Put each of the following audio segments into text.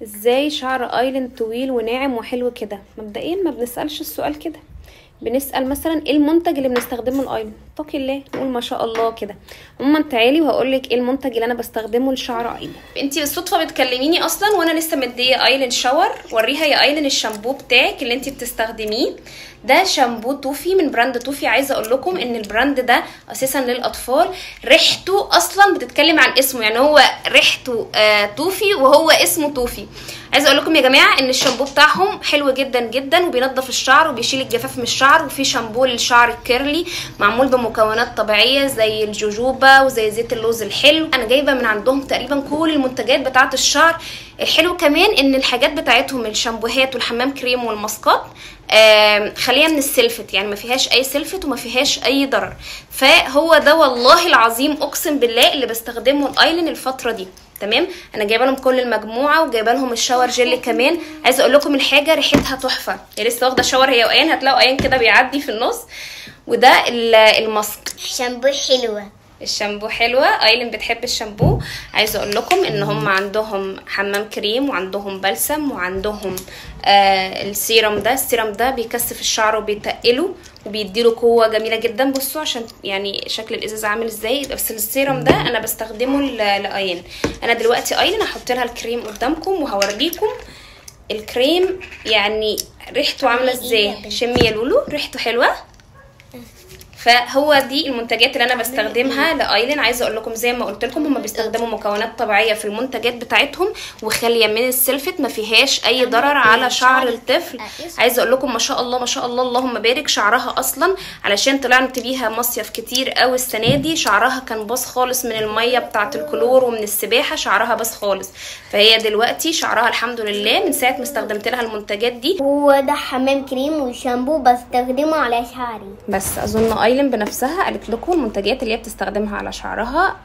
ازاي شعر ايلاند طويل وناعم وحلو كده؟ مبدئيا ما بنسالش السؤال كده، بنسال مثلا ايه المنتج اللي بنستخدمه الايلاند. اتقي الله، نقول ما شاء الله كده. عموما تعالي وهقولك ايه المنتج اللي انا بستخدمه لشعر ايلاند. انتي بالصدفه بتكلميني اصلا وانا لسه مديه ايلاند شاور. وريها يا ايلاند الشامبو بتاعك اللي انتي بتستخدميه. ده شامبو توفي من براند توفي. عايزه اقول لكم ان البراند ده اساسا للاطفال. ريحته اصلا بتتكلم عن اسمه، يعني هو ريحته توفي وهو اسمه توفي. عايزه اقول لكم يا جماعه ان الشامبو بتاعهم حلو جدا جدا وبينظف الشعر وبيشيل الجفاف من الشعر. وفي شامبو للشعر الكيرلي معمول بمكونات طبيعيه زي الجوجوبا وزي زيت اللوز الحلو. انا جايبه من عندهم تقريبا كل المنتجات بتاعه الشعر. الحلو كمان ان الحاجات بتاعتهم الشامبوهات والحمام كريم والماسكات خاليه من السلفت، يعني ما فيهاش اي سلفت وما فيهاش اي ضرر. فهو ده والله العظيم اقسم بالله اللي بستخدمه الايلاند الفتره دي. تمام، انا جايبه لهم كل المجموعه وجايبه لهم الشاور جل كمان. عايزه اقول لكم الحاجه ريحتها تحفه. هي لسه واخده شاور هي وايان، هتلاقوا ايان كده بيعدي في النص. وده الماسك. شامبو حلوه. الشامبو حلوه، ايلاند بتحب الشامبو. عايزه اقول لكم ان هم عندهم حمام كريم وعندهم بلسم وعندهم السيرم ده. السيرم ده بيكثف الشعر وبيتقله وبيديله قوه جميله جدا. بصوا عشان يعني شكل الازازه عامل ازاي. بس السيرم ده انا بستخدمه لايان. انا دلوقتي ايلاند هحط لها الكريم قدامكم وهوريكم الكريم يعني ريحته عامله ازاي. شمي يا لولو، ريحته حلوه. فهو دي المنتجات اللي انا بستخدمها لايلاند. عايزه اقول لكم زي ما قلت لكم هم بيستخدموا مكونات طبيعيه في المنتجات بتاعتهم وخاليه من السلفت، ما فيهاش اي ضرر على شعر الطفل. عايزه اقول لكم ما شاء الله ما شاء الله اللهم بارك. شعرها اصلا علشان طلعت بيها مصيف كتير قوي السنه دي، شعرها كان باظ خالص من الميه بتاعه الكلور ومن السباحه، شعرها باظ خالص. فهي دلوقتي شعرها الحمد لله من ساعه ما استخدمت لها المنتجات دي. هو ده حمام كريم وشامبو بستخدمه على شعري. بس اظن ايلاند بنفسها قالت لكم المنتجات اللي هي بتستخدمها على شعرها.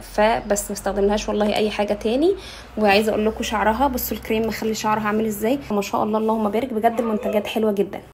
فبس ما استخدمناهاش والله اي حاجه تاني. وعايزه اقول لكم شعرها، بصوا الكريم مخلي شعرها عامل ازاي ما شاء الله اللهم بارك. بجد المنتجات حلوه جدا.